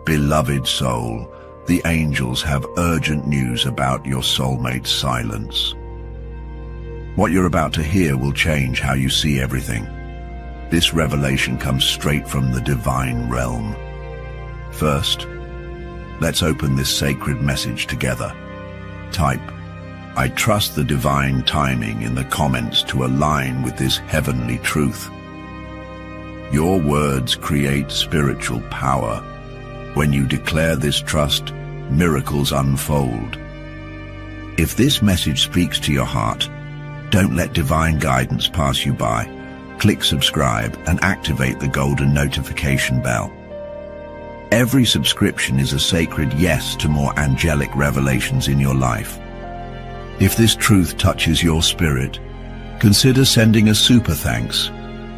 Beloved soul, the angels have urgent news about your soulmate's silence. What you're about to hear will change how you see everything. This revelation comes straight from the divine realm. First, let's open this sacred message together. Type, "I trust the divine timing" in the comments to align with this heavenly truth. Your words create spiritual power. When you declare this trust, miracles unfold. If this message speaks to your heart, don't let divine guidance pass you by. Click subscribe and activate the golden notification bell. Every subscription is a sacred yes to more angelic revelations in your life. If this truth touches your spirit, consider sending a super thanks.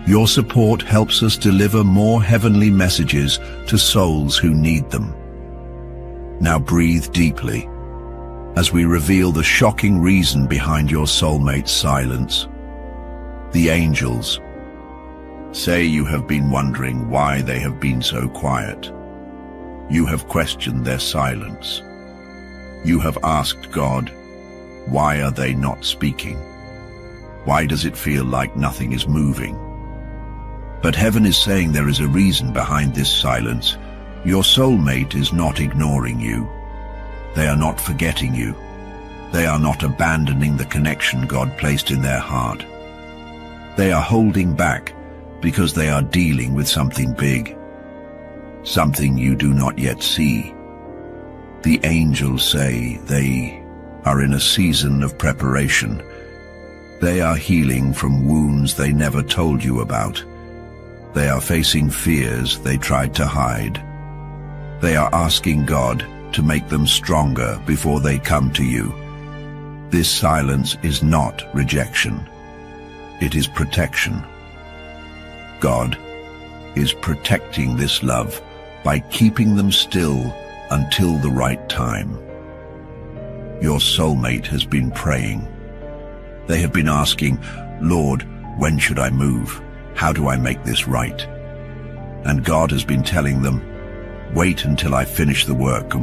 Your support helps us deliver more heavenly messages to souls who need them. Now breathe deeply as we reveal the shocking reason behind your soulmate's silence. The angels say you have been wondering why they have been so quiet. You have questioned their silence. You have asked God, why are they not speaking? Why does it feel like nothing is moving? But heaven is saying there is a reason behind this silence. Your soulmate is not ignoring you. They are not forgetting you. They are not abandoning the connection God placed in their heart. They are holding back because they are dealing with something big, something you do not yet see. The angels say they are in a season of preparation. They are healing from wounds they never told you about. They are facing fears they tried to hide. They are asking God to make them stronger before they come to you. This silence is not rejection. It is protection. God is protecting this love by keeping them still until the right time. Your soulmate has been praying. They have been asking, Lord, when should I move? How do I make this right? And God has been telling them, wait until I finish the work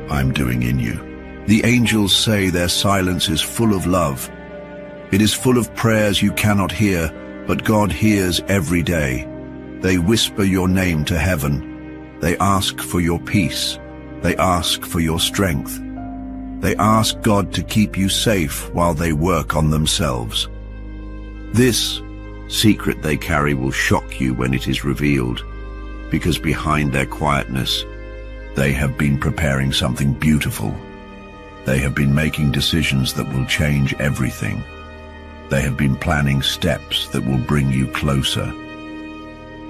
I'm doing in you. The angels say their silence is full of love. It is full of prayers you cannot hear, but God hears every day. They whisper your name to heaven. They ask for your peace. They ask for your strength. They ask God to keep you safe while they work on themselves. This secret they carry will shock you when it is revealed, because behind their quietness, they have been preparing something beautiful. They have been making decisions that will change everything. They have been planning steps that will bring you closer.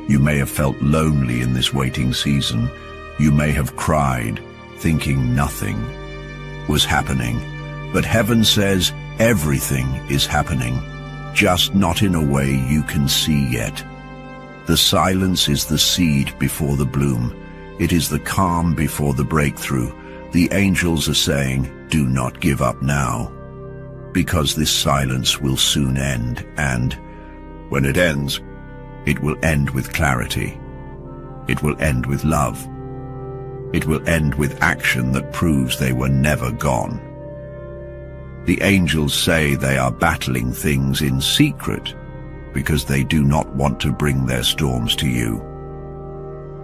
You may have felt lonely in this waiting season. You may have cried, thinking nothing was happening. But heaven says everything is happening, just not in a way you can see yet. The silence is the seed before the bloom. It is the calm before the breakthrough. The angels are saying, do not give up now, because this silence will soon end, and when it ends, it will end with clarity. It will end with love. It will end with action that proves they were never gone. The angels say they are battling things in secret because they do not want to bring their storms to you.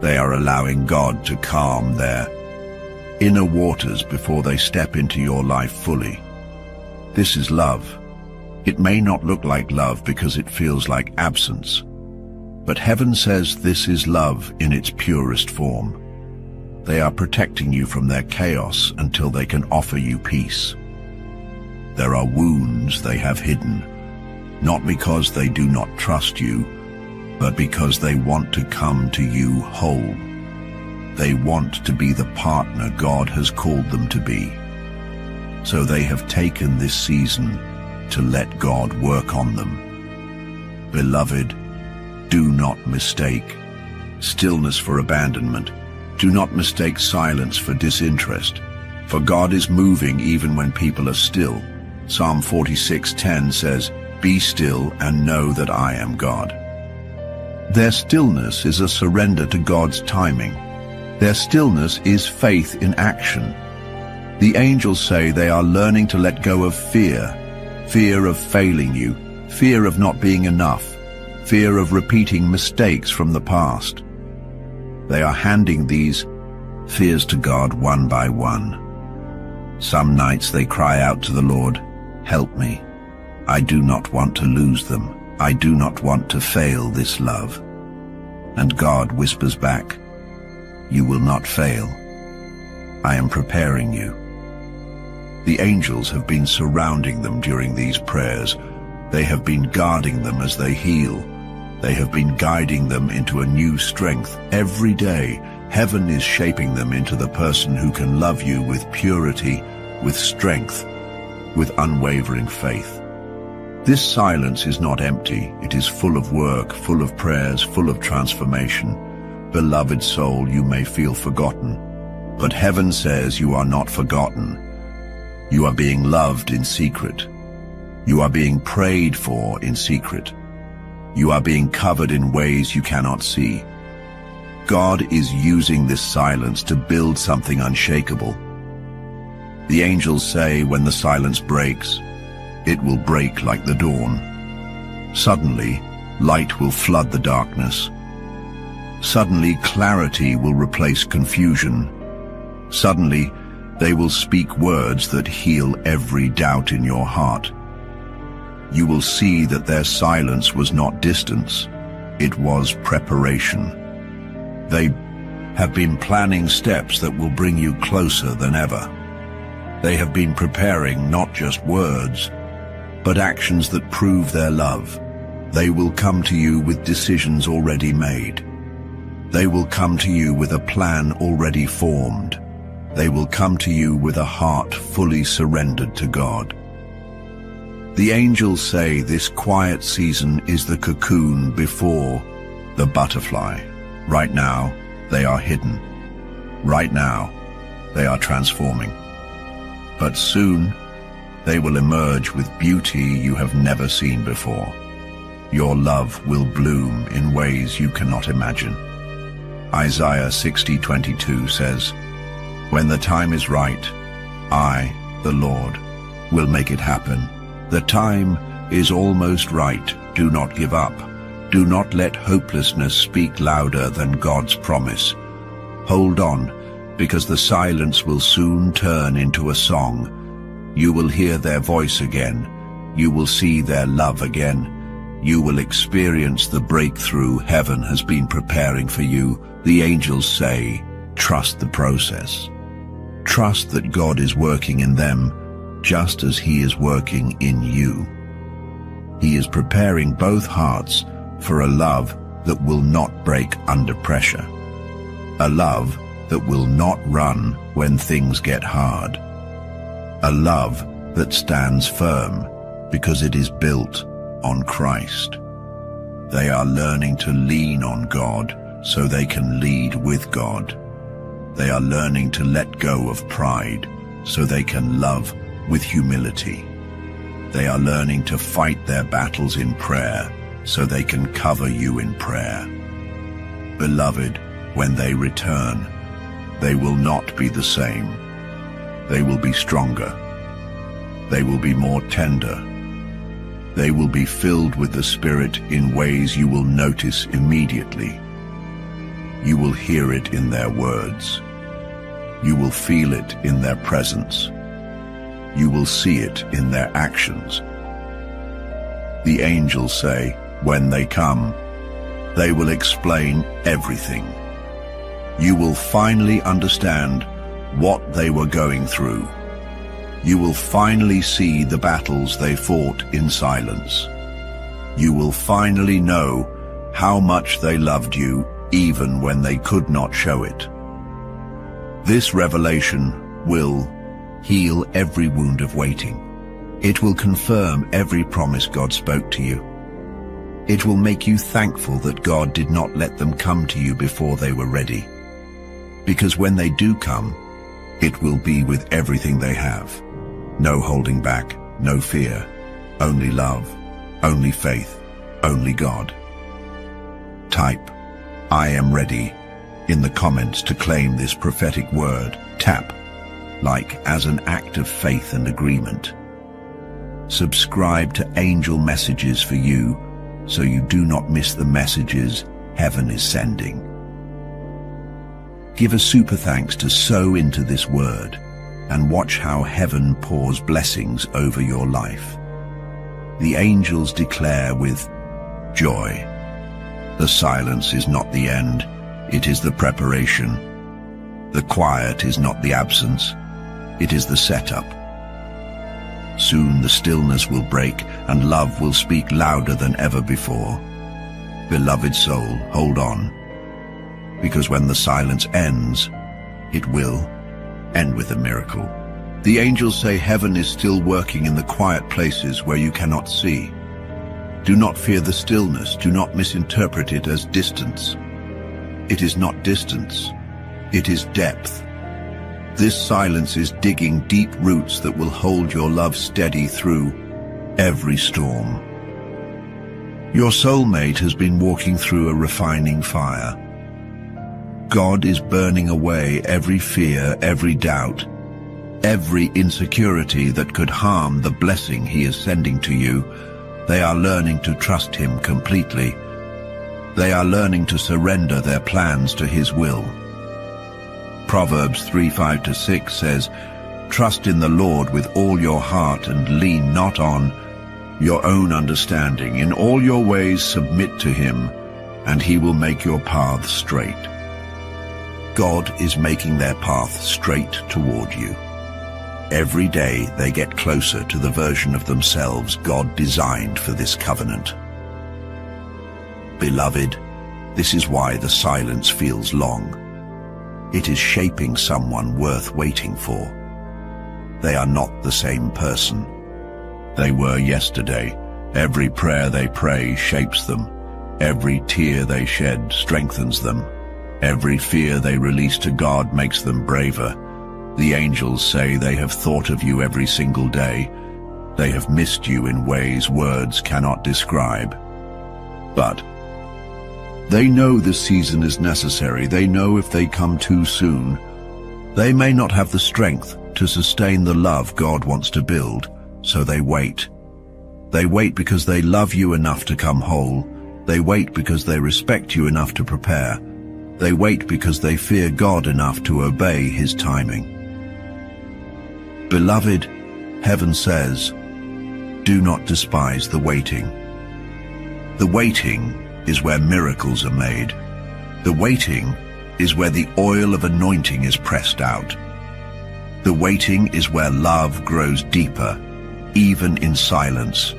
They are allowing God to calm their inner waters before they step into your life fully. This is love. It may not look like love because it feels like absence, but heaven says this is love in its purest form. They are protecting you from their chaos until they can offer you peace. There are wounds they have hidden, not because they do not trust you, but because they want to come to you whole. They want to be the partner God has called them to be. So they have taken this season to let God work on them. Beloved, do not mistake stillness for abandonment. Do not mistake silence for disinterest, for God is moving even when people are still. Psalm 46:10 says, "Be still and know that I am God." Their stillness is a surrender to God's timing. Their stillness is faith in action. The angels say they are learning to let go of fear, fear of failing you, fear of not being enough, fear of repeating mistakes from the past. They are handing these fears to God one by one. Some nights they cry out to the Lord, "Help me. I do not want to lose them. I do not want to fail this love." And God whispers back, "You will not fail. I am preparing you." The angels have been surrounding them during these prayers. They have been guarding them as they heal. They have been guiding them into a new strength. Every day, heaven is shaping them into the person who can love you with purity, with strength, with unwavering faith. This silence is not empty. It is full of work, full of prayers, full of transformation. Beloved soul, you may feel forgotten, but heaven says you are not forgotten. You are being loved in secret. You are being prayed for in secret. You are being covered in ways you cannot see. God is using this silence to build something unshakable. The angels say when the silence breaks, it will break like the dawn. Suddenly, light will flood the darkness. Suddenly, clarity will replace confusion. Suddenly, they will speak words that heal every doubt in your heart. You will see that their silence was not distance, it was preparation. They have been planning steps that will bring you closer than ever. They have been preparing not just words, but actions that prove their love. They will come to you with decisions already made. They will come to you with a plan already formed. They will come to you with a heart fully surrendered to God. The angels say this quiet season is the cocoon before the butterfly. Right now, they are hidden. Right now, they are transforming. But soon, they will emerge with beauty you have never seen before. Your love will bloom in ways you cannot imagine. Isaiah 60:22 says, "When the time is right, I, the Lord, will make it happen." The time is almost right. Do not give up. Do not let hopelessness speak louder than God's promise. Hold on, because the silence will soon turn into a song. You will hear their voice again. You will see their love again. You will experience the breakthrough heaven has been preparing for you. The angels say, trust the process. Trust that God is working in them just as He is working in you. He is preparing both hearts for a love that will not break under pressure. A love that will not run when things get hard. A love that stands firm because it is built on Christ. They are learning to lean on God so they can lead with God. They are learning to let go of pride so they can love with humility. They are learning to fight their battles in prayer so they can cover you in prayer. Beloved, when they return, they will not be the same. They will be stronger. They will be more tender. They will be filled with the Spirit in ways you will notice immediately. You will hear it in their words. You will feel it in their presence. You will see it in their actions. The angels say, when they come, they will explain everything. You will finally understand what they were going through. You will finally see the battles they fought in silence. You will finally know how much they loved you even when they could not show it. This revelation will heal every wound of waiting. It will confirm every promise God spoke to you. It will make you thankful that God did not let them come to you before they were ready. Because when they do come, it will be with everything they have. No holding back, no fear, only love, only faith, only God. Type, I am ready, in the comments to claim this prophetic word. Tap like as an act of faith and agreement. Subscribe to Angel Messages for you so you do not miss the messages heaven is sending. Give a super thanks to sow into this word and watch how heaven pours blessings over your life. The angels declare with joy, the silence is not the end, it is the preparation. The quiet is not the absence, it is the setup. Soon the stillness will break and love will speak louder than ever before. Beloved soul, hold on, because when the silence ends, it will end with a miracle. The angels say heaven is still working in the quiet places where you cannot see. Do not fear the stillness, do not misinterpret it as distance. It is not distance, it is depth. This silence is digging deep roots that will hold your love steady through every storm. Your soulmate has been walking through a refining fire. God is burning away every fear, every doubt, every insecurity that could harm the blessing he is sending to you. They are learning to trust him completely. They are learning to surrender their plans to his will. Proverbs 3:5-6 says, "Trust in the Lord with all your heart and lean not on your own understanding. In all your ways submit to him, and he will make your path straight." God is making their path straight toward you. Every day they get closer to the version of themselves God designed for this covenant. Beloved, this is why the silence feels long. It is shaping someone worth waiting for. They are not the same person they were yesterday. Every prayer they pray shapes them. Every tear they shed strengthens them. Every fear they release to God makes them braver. The angels say they have thought of you every single day. They have missed you in ways words cannot describe. But they know this season is necessary. They know if they come too soon, they may not have the strength to sustain the love God wants to build, so they wait. They wait because they love you enough to come whole. They wait because they respect you enough to prepare. They wait because they fear God enough to obey his timing. Beloved, heaven says, do not despise the waiting. The waiting is where miracles are made. The waiting is where the oil of anointing is pressed out. The waiting is where love grows deeper, even in silence.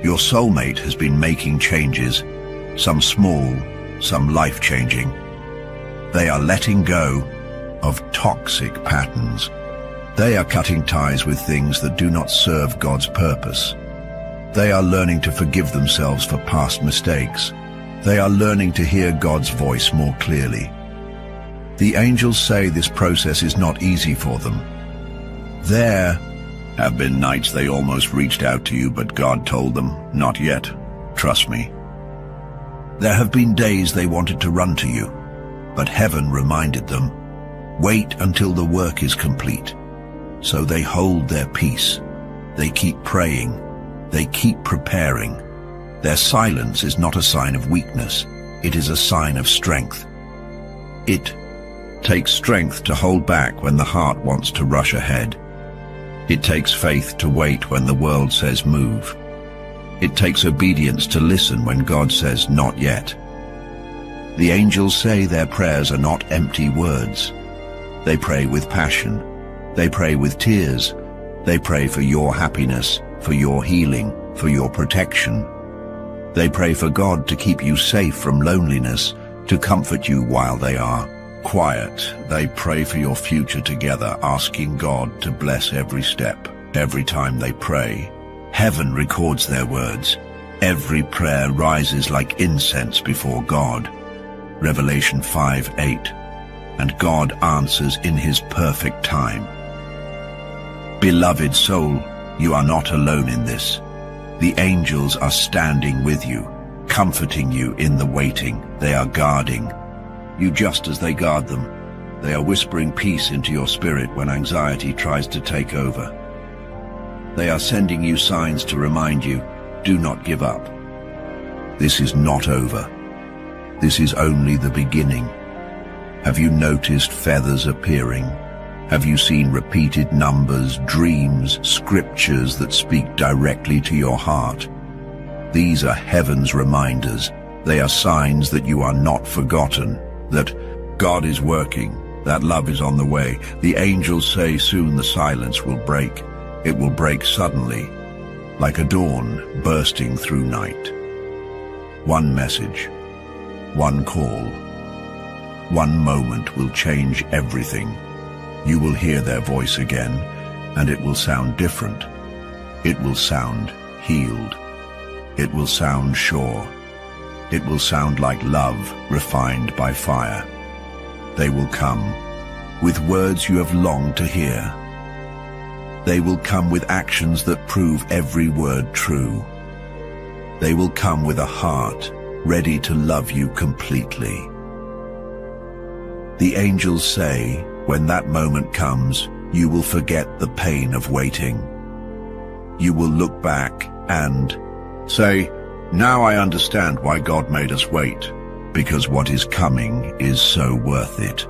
Your soulmate has been making changes, some small, some life-changing. They are letting go of toxic patterns. They are cutting ties with things that do not serve God's purpose. They are learning to forgive themselves for past mistakes. They are learning to hear God's voice more clearly. The angels say this process is not easy for them. There have been nights they almost reached out to you, but God told them, not yet, trust me. There have been days they wanted to run to you, but heaven reminded them, wait until the work is complete. So they hold their peace. They keep praying. They keep preparing. Their silence is not a sign of weakness. It is a sign of strength. It takes strength to hold back when the heart wants to rush ahead. It takes faith to wait when the world says move. It takes obedience to listen when God says not yet. The angels say their prayers are not empty words. They pray with passion. They pray with tears. They pray for your happiness, for your healing, for your protection. They pray for God to keep you safe from loneliness, to comfort you while they are quiet. They pray for your future together, asking God to bless every step. Every time they pray, heaven records their words. Every prayer rises like incense before God. Revelation 5:8. And God answers in his perfect time. Beloved soul, you are not alone in this. The angels are standing with you, comforting you in the waiting. They are guarding. you just as they guard them. They are whispering peace into your spirit when anxiety tries to take over. They are sending you signs to remind you, do not give up. This is not over. This is only the beginning. Have you noticed feathers appearing? Have you seen repeated numbers, dreams, scriptures that speak directly to your heart? These are heaven's reminders. They are signs that you are not forgotten, that God is working, that love is on the way. The angels say soon the silence will break. It will break suddenly, like a dawn bursting through night. One message, one call, one moment will change everything. You will hear their voice again, and it will sound different. It will sound healed. It will sound sure. It will sound like love refined by fire. They will come with words you have longed to hear. They will come with actions that prove every word true. They will come with a heart ready to love you completely. The angels say, when that moment comes, you will forget the pain of waiting. You will look back and say, now I understand why God made us wait, because what is coming is so worth it.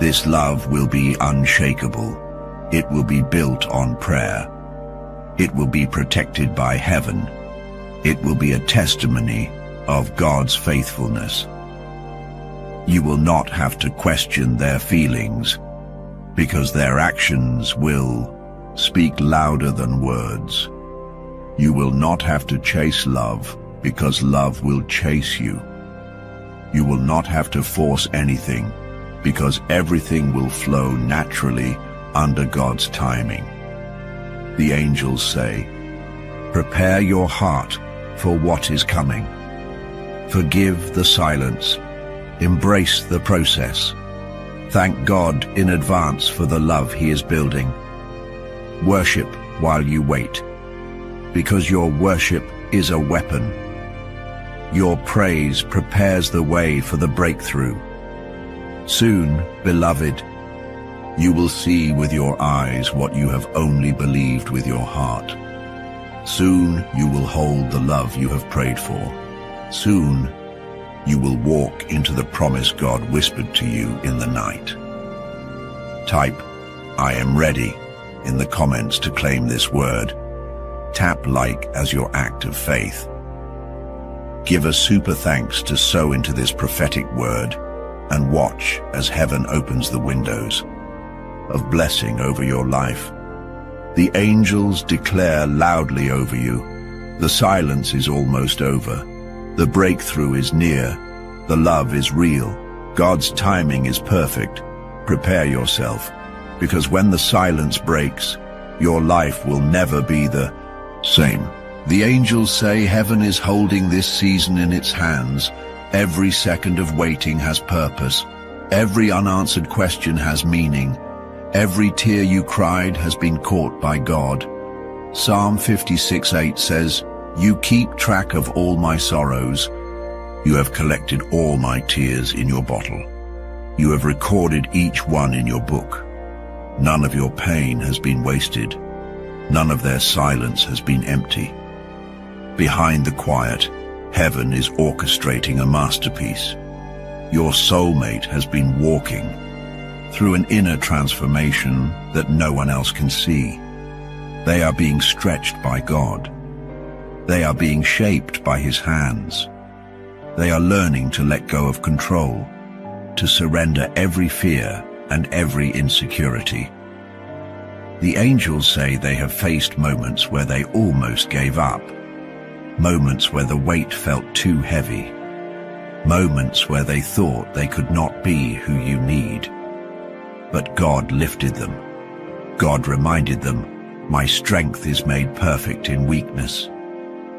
This love will be unshakable. It will be built on prayer. It will be protected by heaven. It will be a testimony of God's faithfulness. You will not have to question their feelings, because their actions will speak louder than words. You will not have to chase love, because love will chase you. You will not have to force anything, because everything will flow naturally under God's timing. The angels say, prepare your heart for what is coming. Forgive the silence. Embrace the process. Thank God in advance for the love He is building. Worship while you wait, because your worship is a weapon. Your praise prepares the way for the breakthrough. Soon, beloved, you will see with your eyes what you have only believed with your heart. Soon you will hold the love you have prayed for. Soon you will walk into the promise God whispered to you in the night. Type, I am ready, in the comments to claim this word. Tap like as your act of faith. Give a super thanks to sow into this prophetic word, and watch as heaven opens the windows of blessing over your life. The angels declare loudly over you, the silence is almost over. The breakthrough is near. The love is real. God's timing is perfect. Prepare yourself, because when the silence breaks, your life will never be the same. The angels say heaven is holding this season in its hands. Every second of waiting has purpose. Every unanswered question has meaning. Every tear you cried has been caught by God. Psalm 56:8 says, you keep track of all my sorrows. You have collected all my tears in your bottle. You have recorded each one in your book. None of your pain has been wasted. None of their silence has been empty. Behind the quiet, heaven is orchestrating a masterpiece. Your soulmate has been walking through an inner transformation that no one else can see. They are being stretched by God. They are being shaped by His hands. They are learning to let go of control, to surrender every fear and every insecurity. The angels say they have faced moments where they almost gave up, moments where the weight felt too heavy, moments where they thought they could not be who you need. But God lifted them. God reminded them, my strength is made perfect in weakness.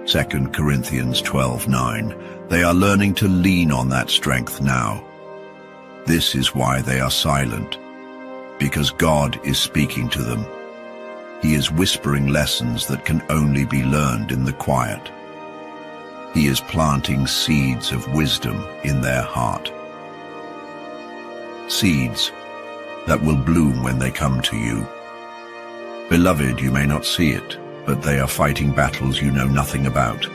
2 Corinthians 12:9. They are learning to lean on that strength now. This is why they are silent, because God is speaking to them. He is whispering lessons that can only be learned in the quiet. He is planting seeds of wisdom in their heart. seeds that will bloom when they come to you. Beloved, you may not see it, but they are fighting battles you know nothing about.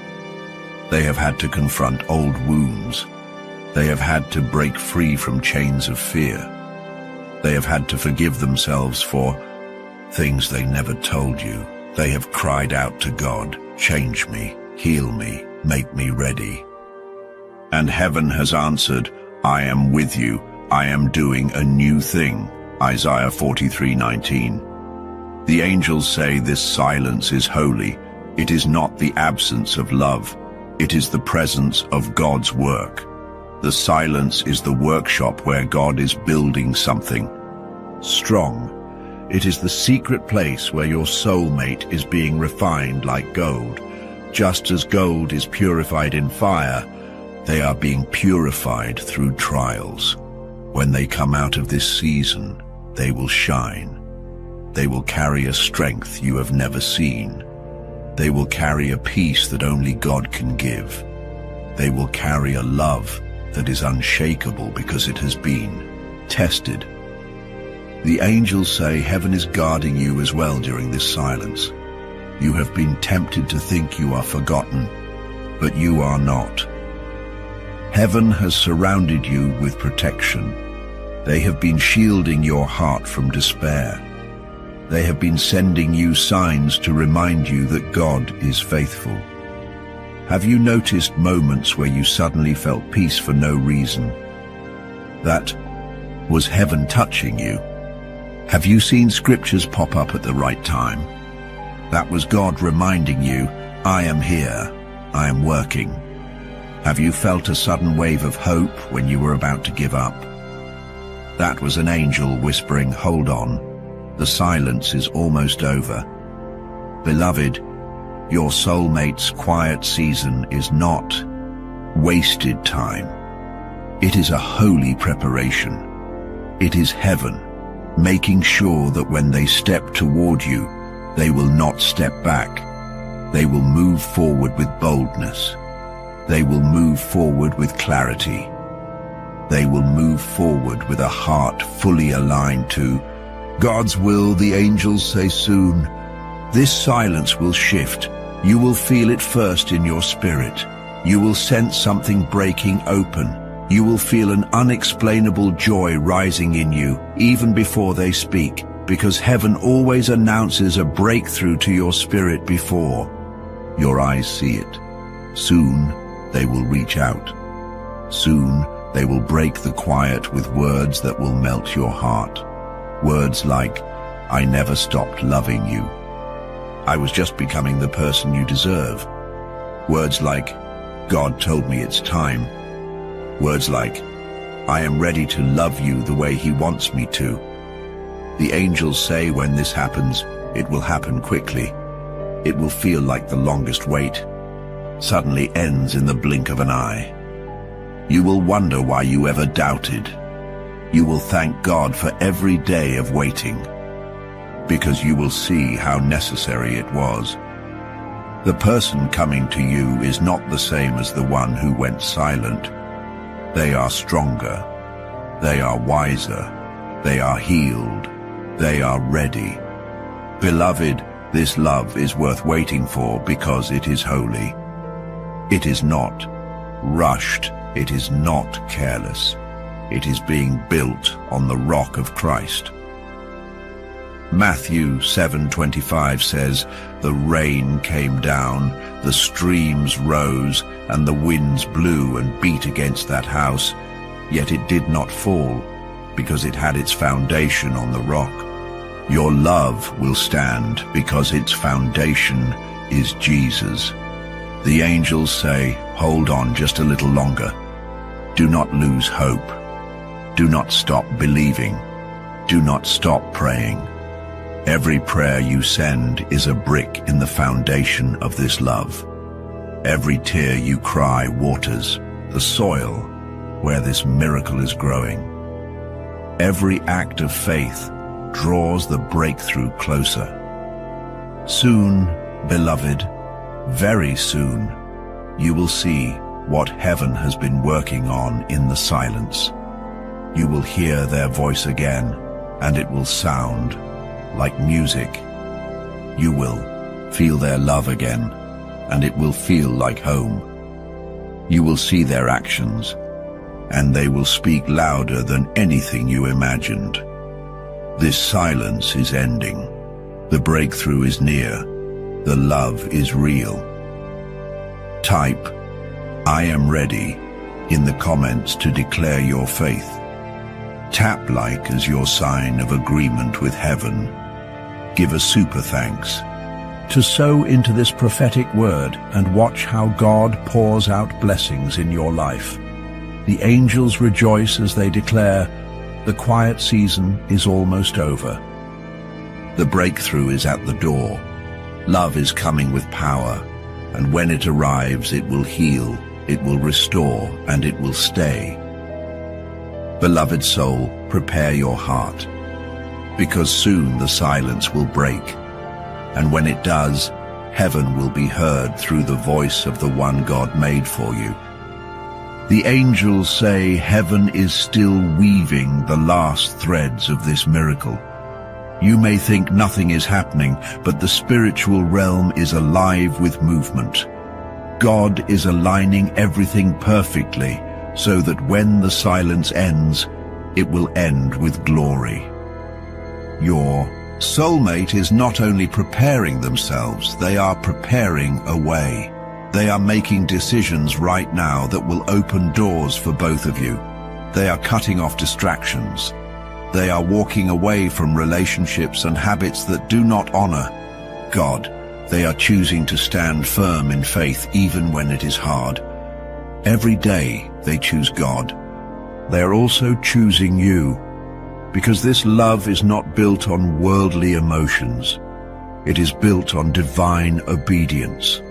They have had to confront old wounds. They have had to break free from chains of fear. They have had to forgive themselves for things they never told you. They have cried out to God, change me, heal me, make me ready. And heaven has answered, I am with you, I am doing a new thing. Isaiah 43:19. The angels say this silence is holy. It is not the absence of love. It is the presence of God's work. The silence is the workshop where God is building something strong. It is the secret place where your soulmate is being refined like gold. Just as gold is purified in fire, they are being purified through trials. When they come out of this season, they will shine. They will carry a strength you have never seen. They will carry a peace that only God can give. They will carry a love that is unshakable because it has been tested. The angels say heaven is guarding you as well during this silence. You have been tempted to think you are forgotten, but you are not. Heaven has surrounded you with protection. They have been shielding your heart from despair. They have been sending you signs to remind you that God is faithful. Have you noticed moments where you suddenly felt peace for no reason? That was heaven touching you. Have you seen scriptures pop up at the right time? That was God reminding you, I am here, I am working. Have you felt a sudden wave of hope when you were about to give up? That was an angel whispering, hold on. The silence is almost over. Beloved, your soulmate's quiet season is not wasted time. It is a holy preparation. It is heaven, making sure that when they step toward you, they will not step back. They will move forward with boldness. They will move forward with clarity. They will move forward with a heart fully aligned to God's will. The angels say soon. This silence will shift. You will feel it first in your spirit. You will sense something breaking open. You will feel an unexplainable joy rising in you, even before they speak, because heaven always announces a breakthrough to your spirit before your eyes see it. Soon, they will reach out. Soon, they will break the quiet with words that will melt your heart. Words like, I never stopped loving you. I was just becoming the person you deserve. Words like, God told me it's time. Words like, I am ready to love you the way He wants me to. The angels say when this happens, it will happen quickly. It will feel like the longest wait suddenly ends in the blink of an eye. You will wonder why you ever doubted. You will thank God for every day of waiting, because you will see how necessary it was. The person coming to you is not the same as the one who went silent. They are stronger. They are wiser. They are healed. They are ready. Beloved, this love is worth waiting for because it is holy. It is not rushed. It is not careless. It is being built on the rock of Christ. Matthew 7:25 says, the rain came down, the streams rose, and the winds blew and beat against that house, yet it did not fall, because it had its foundation on the rock. Your love will stand because its foundation is Jesus. The angels say, hold on just a little longer. Do not lose hope. Do not stop believing. Do not stop praying. Every prayer you send is a brick in the foundation of this love. Every tear you cry waters the soil where this miracle is growing. Every act of faith draws the breakthrough closer. Soon, beloved, very soon, you will see what heaven has been working on in the silence. You will hear their voice again, and it will sound like music. You will feel their love again, and it will feel like home. You will see their actions, and they will speak louder than anything you imagined. This silence is ending. The breakthrough is near. The love is real. Type, "I am ready," in the comments to declare your faith. Tap like as your sign of agreement with heaven. Give a super thanks. To sow into this prophetic word and watch how God pours out blessings in your life. The angels rejoice as they declare, the quiet season is almost over. The breakthrough is at the door. Love is coming with power, and when it arrives, it will heal, it will restore, and it will stay. Beloved soul, prepare your heart, because soon the silence will break. And when it does, heaven will be heard through the voice of the one God made for you. The angels say heaven is still weaving the last threads of this miracle. You may think nothing is happening, but the spiritual realm is alive with movement. God is aligning everything perfectly so that when the silence ends, it will end with glory. Your soulmate is not only preparing themselves, they are preparing a way. They are making decisions right now that will open doors for both of you. They are cutting off distractions. They are walking away from relationships and habits that do not honor God. They are choosing to stand firm in faith even when it is hard. Every day they choose God. They are also choosing you, because this love is not built on worldly emotions. It is built on divine obedience.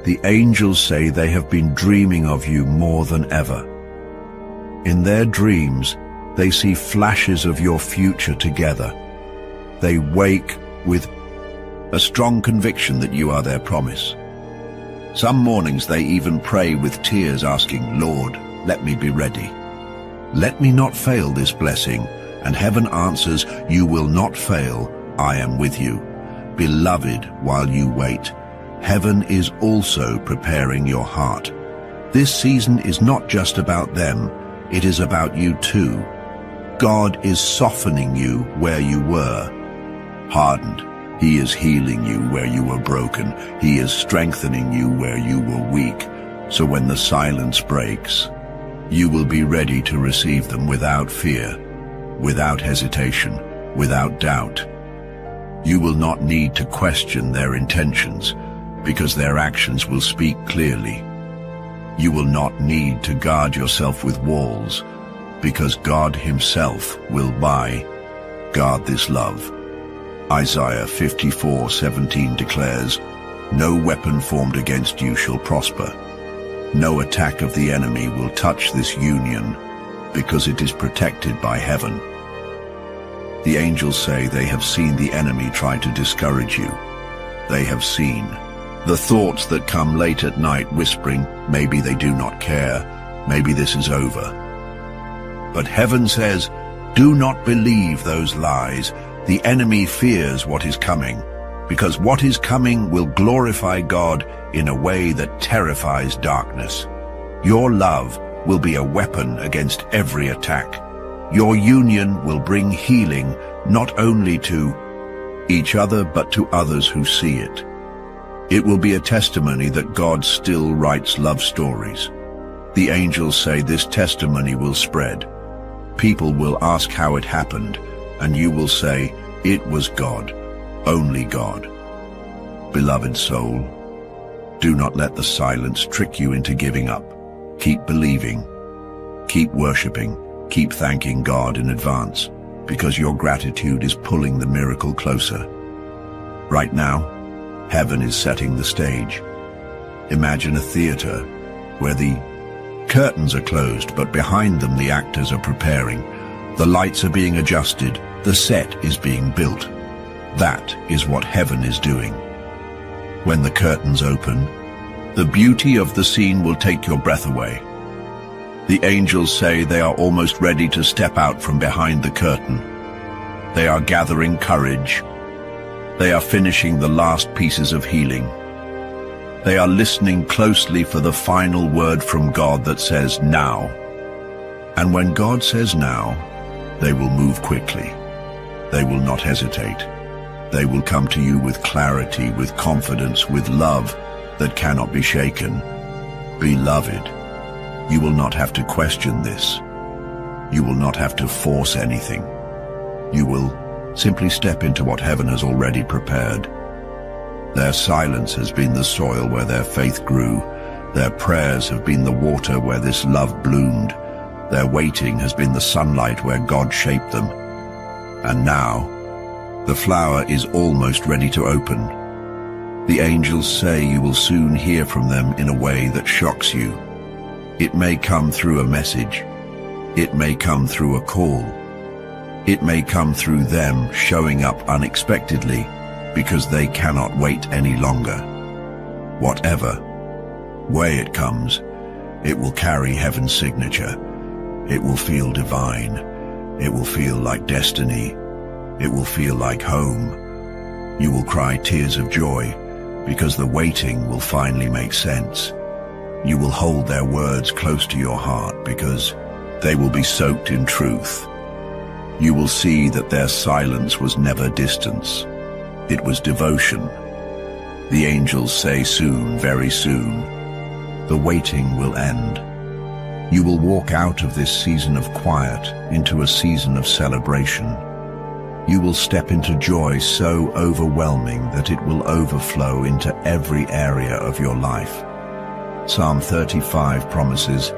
The angels say they have been dreaming of you more than ever. In their dreams, they see flashes of your future together. They wake with a strong conviction that you are their promise. Some mornings they even pray with tears asking, "Lord, let me be ready. Let me not fail this blessing." And heaven answers, "You will not fail. I am with you." Beloved, while you wait, heaven is also preparing your heart. This season is not just about them, it is about you too. God is softening you where you were hardened. He is healing you where you were broken. He is strengthening you where you were weak. So when the silence breaks, you will be ready to receive them without fear, without hesitation, without doubt. You will not need to question their intentions, because their actions will speak clearly. You will not need to guard yourself with walls, because God Himself will guard this love. Isaiah 54:17 declares, "No weapon formed against you shall prosper. No attack of the enemy will touch this union, because it is protected by heaven." The angels say they have seen the enemy try to discourage you. They have seen the thoughts that come late at night whispering, maybe they do not care, maybe this is over. But heaven says, do not believe those lies. The enemy fears what is coming, because what is coming will glorify God in a way that terrifies darkness. Your love will be a weapon against every attack. Your union will bring healing not only to each other but to others who see it. It will be a testimony that God still writes love stories. The angels say this testimony will spread. People will ask how it happened, and you will say, it was God, only God. Beloved soul, do not let the silence trick you into giving up. Keep believing, keep worshiping, keep thanking God in advance, because your gratitude is pulling the miracle closer. Right now, heaven is setting the stage. Imagine a theater where the curtains are closed, but behind them the actors are preparing. The lights are being adjusted. The set is being built. That is what heaven is doing. When the curtains open, the beauty of the scene will take your breath away. The angels say they are almost ready to step out from behind the curtain. They are gathering courage. They are finishing the last pieces of healing. They are listening closely for the final word from God that says now. And when God says now, they will move quickly. They will not hesitate. They will come to you with clarity, with confidence, with love that cannot be shaken. Beloved, you will not have to question this. You will not have to force anything. You will simply step into what heaven has already prepared. Their silence has been the soil where their faith grew. Their prayers have been the water where this love bloomed. Their waiting has been the sunlight where God shaped them. And now, the flower is almost ready to open. The angels say you will soon hear from them in a way that shocks you. It may come through a message. It may come through a call. It may come through them showing up unexpectedly because they cannot wait any longer. Whatever way it comes, it will carry heaven's signature. It will feel divine. It will feel like destiny. It will feel like home. You will cry tears of joy because the waiting will finally make sense. You will hold their words close to your heart because they will be soaked in truth. You will see that their silence was never distance. It was devotion. The angels say soon, very soon, the waiting will end. You will walk out of this season of quiet into a season of celebration. You will step into joy so overwhelming that it will overflow into every area of your life. Psalm 35 promises,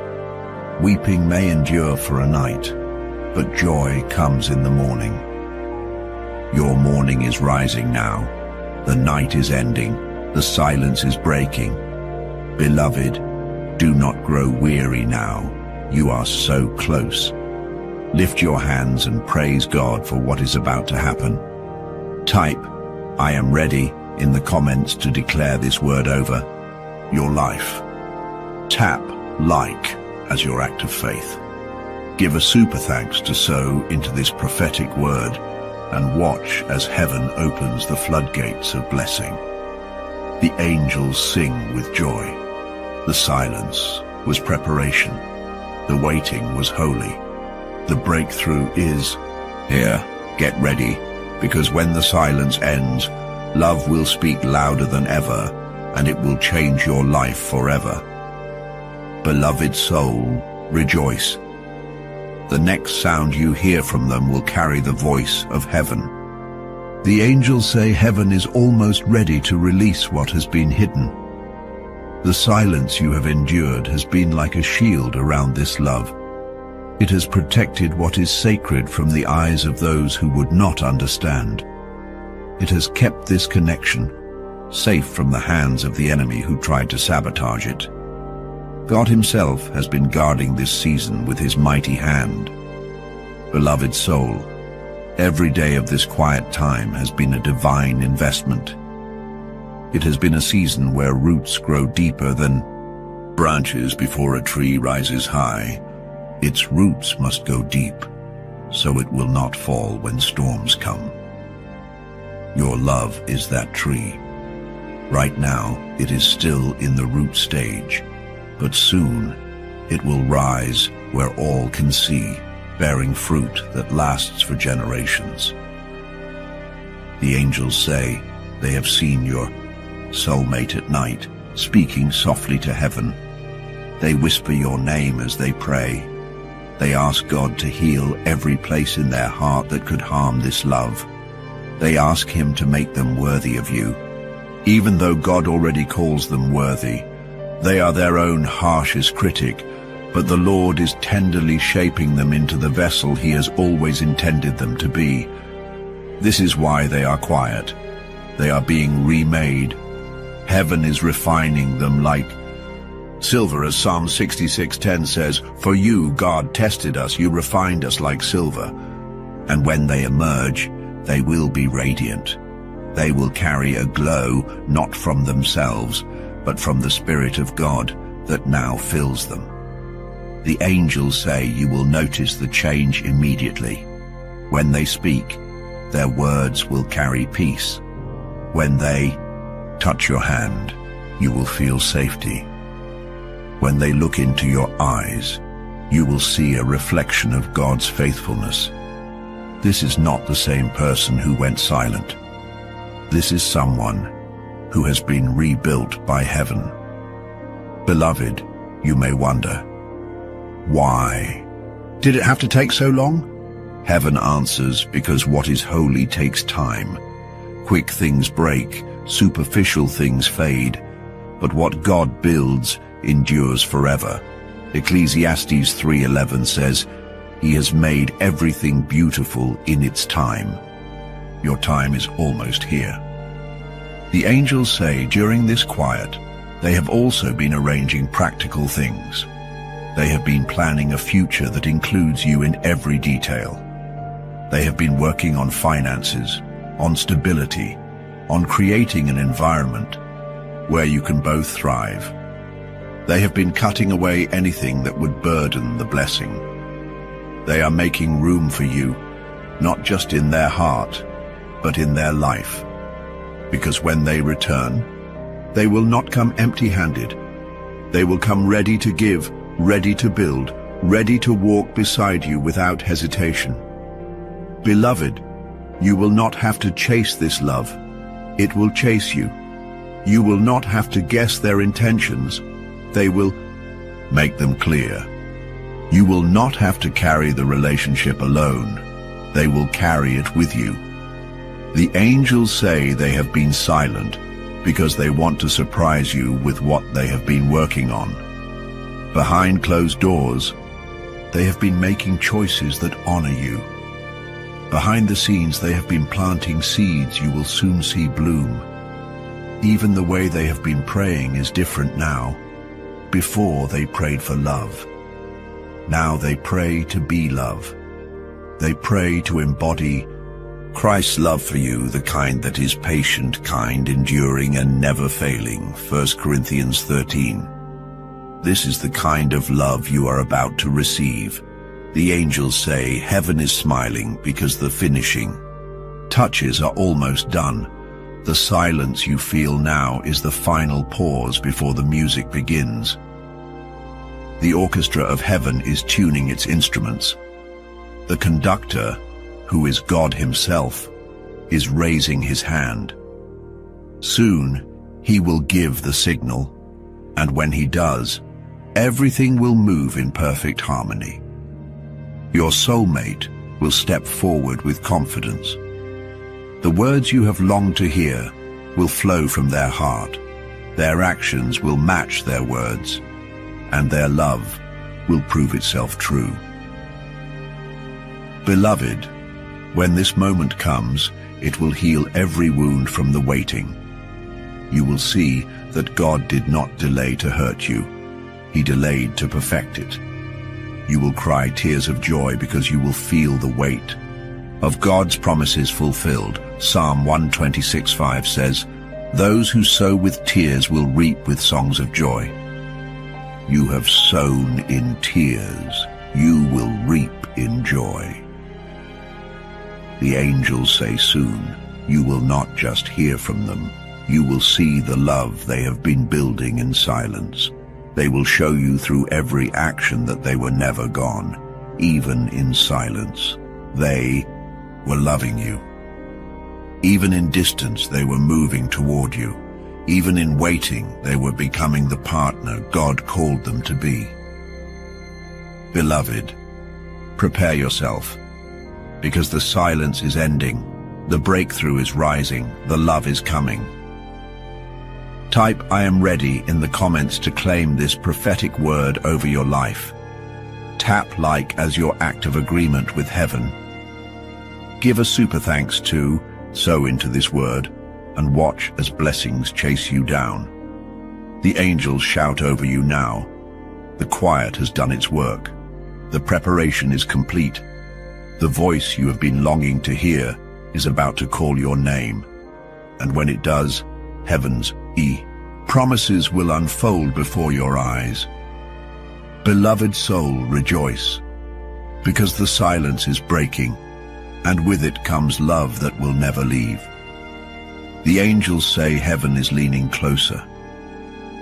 "Weeping may endure for a night, but joy comes in the morning." Your morning is rising now. The night is ending. The silence is breaking. Beloved, do not grow weary now. You are so close. Lift your hands and praise God for what is about to happen. Type, "I am ready," in the comments to declare this word over your life. Tap like as your act of faith. Give a super thanks to sow into this prophetic word and watch as heaven opens the floodgates of blessing. The angels sing with joy. The silence was preparation. The waiting was holy. The breakthrough is here. Get ready, because when the silence ends, love will speak louder than ever, and it will change your life forever. Beloved soul, rejoice. The next sound you hear from them will carry the voice of heaven. The angels say heaven is almost ready to release what has been hidden. The silence you have endured has been like a shield around this love. It has protected what is sacred from the eyes of those who would not understand. It has kept this connection safe from the hands of the enemy who tried to sabotage it. God himself has been guarding this season with his mighty hand. Beloved soul, every day of this quiet time has been a divine investment. It has been a season where roots grow deeper than branches before a tree rises high. Its roots must go deep, so it will not fall when storms come. Your love is that tree. Right now, it is still in the root stage, but soon it will rise where all can see, bearing fruit that lasts for generations. The angels say they have seen your soulmate at night, speaking softly to heaven. They whisper your name as they pray. They ask God to heal every place in their heart that could harm this love. They ask him to make them worthy of you. Even though God already calls them worthy, they are their own harshest critic, but the Lord is tenderly shaping them into the vessel he has always intended them to be. This is why they are quiet. They are being remade. Heaven is refining them like silver, as Psalm 66:10 says, "For you, God, tested us, you refined us like silver." And when they emerge, they will be radiant. They will carry a glow not from themselves, but from the Spirit of God that now fills them. The angels say you will notice the change immediately. When they speak, their words will carry peace. When they touch your hand, you will feel safety. When they look into your eyes, you will see a reflection of God's faithfulness. This is not the same person who went silent. This is someone who has been rebuilt by heaven. Beloved, you may wonder, why? Did it have to take so long? Heaven answers, because what is holy takes time. Quick things break, superficial things fade, but what God builds endures forever. Ecclesiastes 3:11 says, He has made everything beautiful in its time. Your time is almost here. The angels say during this quiet, they have also been arranging practical things. They have been planning a future that includes you in every detail. They have been working on finances, on stability, on creating an environment where you can both thrive. They have been cutting away anything that would burden the blessing. They are making room for you, not just in their heart, but in their life. Because when they return, they will not come empty-handed. They will come ready to give, ready to build, ready to walk beside you without hesitation. Beloved, you will not have to chase this love. It will chase you. You will not have to guess their intentions. They will make them clear. You will not have to carry the relationship alone. They will carry it with you. The angels say they have been silent because they want to surprise you with what they have been working on. Behind closed doors, they have been making choices that honor you. Behind the scenes, they have been planting seeds you will soon see bloom. Even the way they have been praying is different now. Before, they prayed for love. Now they pray to be love. They pray to embody Christ's love for you, the kind that is patient, kind, enduring, and never failing. 1 Corinthians 13. This is the kind of love you are about to receive. The angels say heaven is smiling because the finishing touches are almost done. The silence you feel now is the final pause before the music begins. The orchestra of heaven is tuning its instruments. The conductor, who is God himself, is raising his hand. Soon, he will give the signal, and when he does, everything will move in perfect harmony. Your soulmate will step forward with confidence. The words you have longed to hear will flow from their heart. Their actions will match their words, and their love will prove itself true. Beloved, when this moment comes, it will heal every wound from the waiting. You will see that God did not delay to hurt you. He delayed to perfect it. You will cry tears of joy because you will feel the weight of God's promises fulfilled. Psalm 126:5 says, "Those who sow with tears will reap with songs of joy." You have sown in tears. You will reap in joy. The angels say soon, you will not just hear from them. You will see the love they have been building in silence. They will show you through every action that they were never gone, even in silence. They were loving you. Even in distance, they were moving toward you. Even in waiting, they were becoming the partner God called them to be. Beloved, prepare yourself, because the silence is ending, the breakthrough is rising, the love is coming. Type "I am ready" in the comments to claim this prophetic word over your life. Tap like as your act of agreement with heaven. Give a super thanks to sow into this word and watch as blessings chase you down. The angels shout over you now. The quiet has done its work. The preparation is complete. The voice you have been longing to hear is about to call your name. And when it does, heaven's promises will unfold before your eyes. Beloved soul, rejoice, because the silence is breaking, and with it comes love that will never leave. The angels say heaven is leaning closer,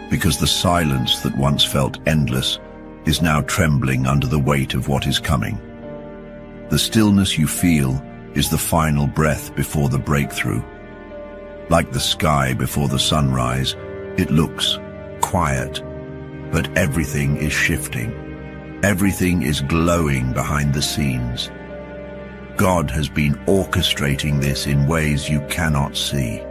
because the silence that once felt endless is now trembling under the weight of what is coming. The stillness you feel is the final breath before the breakthrough. Like the sky before the sunrise, it looks quiet, but everything is shifting. Everything is glowing behind the scenes. God has been orchestrating this in ways you cannot see.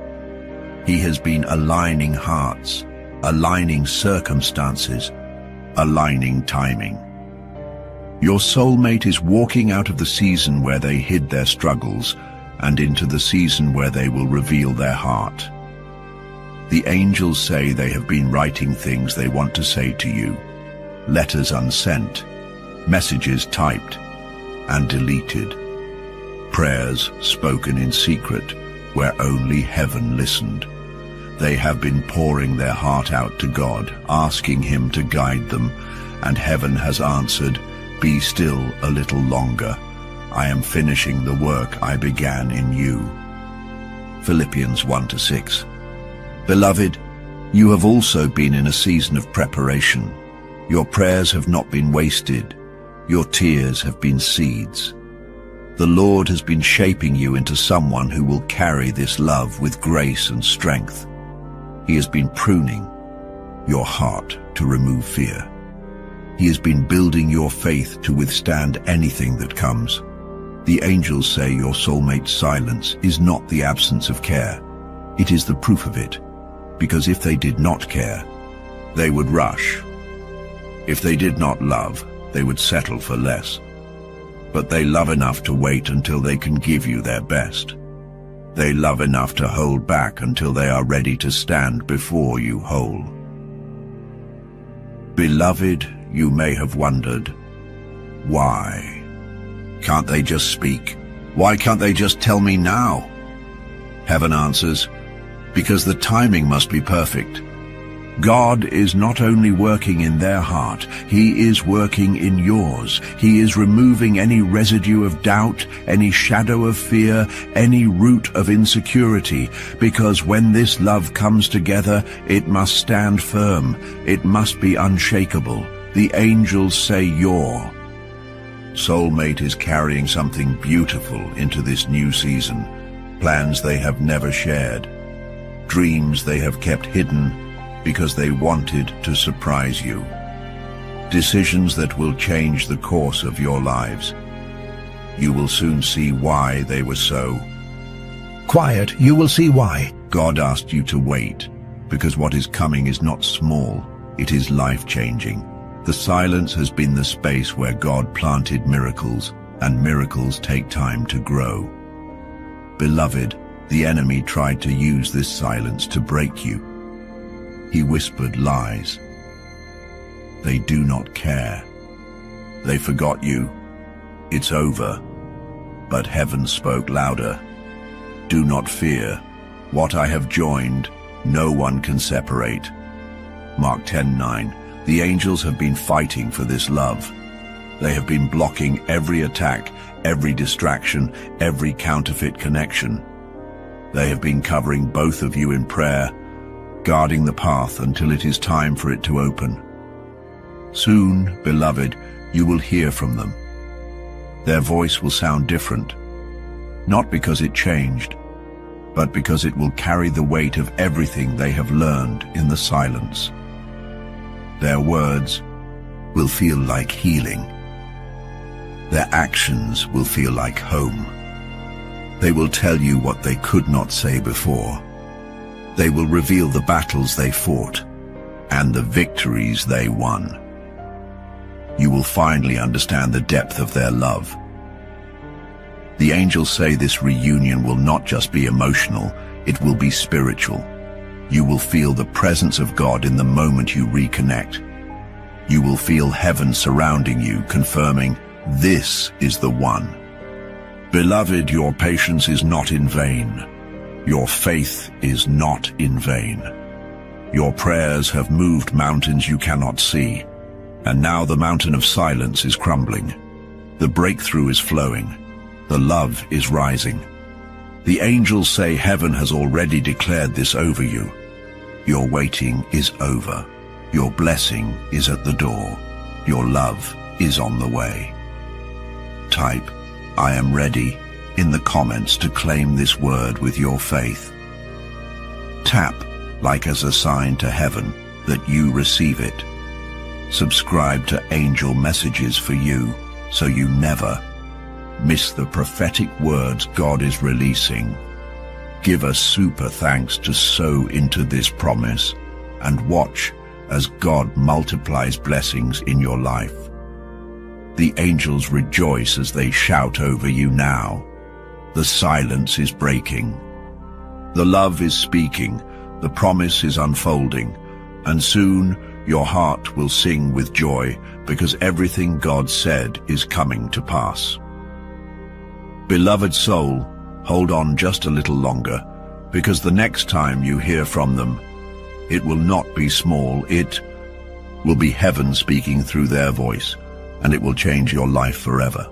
He has been aligning hearts, aligning circumstances, aligning timing. Your soulmate is walking out of the season where they hid their struggles and into the season where they will reveal their heart. The angels say they have been writing things they want to say to you, letters unsent, messages typed and deleted, prayers spoken in secret where only heaven listened. They have been pouring their heart out to God, asking Him to guide them, and heaven has answered, "Be still a little longer. I am finishing the work I began in you." Philippians 1-6. Beloved, you have also been in a season of preparation. Your prayers have not been wasted. Your tears have been seeds. The Lord has been shaping you into someone who will carry this love with grace and strength. He has been pruning your heart to remove fear. He has been building your faith to withstand anything that comes. The angels say your soulmate's silence is not the absence of care. It is the proof of it, because if they did not care, they would rush. If they did not love, they would settle for less. But they love enough to wait until they can give you their best. They love enough to hold back until they are ready to stand before you whole. Beloved, you may have wondered, why? Can't they just speak? Why can't they just tell me now? Heaven answers, because the timing must be perfect. God is not only working in their heart, He is working in yours. He is removing any residue of doubt, any shadow of fear, any root of insecurity, because when this love comes together, it must stand firm. It must be unshakable. The angels say your soulmate is carrying something beautiful into this new season. Plans they have never shared, dreams they have kept hidden, because they wanted to surprise you. Decisions that will change the course of your lives. You will soon see why they were so quiet. You will see why. God asked you to wait, because what is coming is not small, it is life-changing. The silence has been the space where God planted miracles, and miracles take time to grow. Beloved, the enemy tried to use this silence to break you. He whispered lies. They do not care. They forgot you. It's over. But heaven spoke louder. Do not fear. What I have joined, no one can separate. Mark 10:9. The angels have been fighting for this love. They have been blocking every attack, every distraction, every counterfeit connection. They have been covering both of you in prayer, guarding the path until it is time for it to open. Soon, beloved, you will hear from them. Their voice will sound different, not because it changed, but because it will carry the weight of everything they have learned in the silence. Their words will feel like healing. Their actions will feel like home. They will tell you what they could not say before. They will reveal the battles they fought and the victories they won. You will finally understand the depth of their love. The angels say this reunion will not just be emotional, it will be spiritual. You will feel the presence of God in the moment you reconnect. You will feel heaven surrounding you, confirming, this is the one. Beloved, your patience is not in vain. Your faith is not in vain. Your prayers have moved mountains you cannot see. And now the mountain of silence is crumbling. The breakthrough is flowing. The love is rising. The angels say heaven has already declared this over you. Your waiting is over. Your blessing is at the door. Your love is on the way. Type, "I am ready," in the comments to claim this word with your faith. Tap like as a sign to heaven that you receive it. Subscribe to Angel Messages for you so you never miss the prophetic words God is releasing. Give a super thanks to sow into this promise and watch as God multiplies blessings in your life. The angels rejoice as they shout over you now. The silence is breaking. The love is speaking. The promise is unfolding. And soon your heart will sing with joy because everything God said is coming to pass. Beloved soul, hold on just a little longer, because the next time you hear from them, it will not be small, it will be heaven speaking through their voice, and it will change your life forever.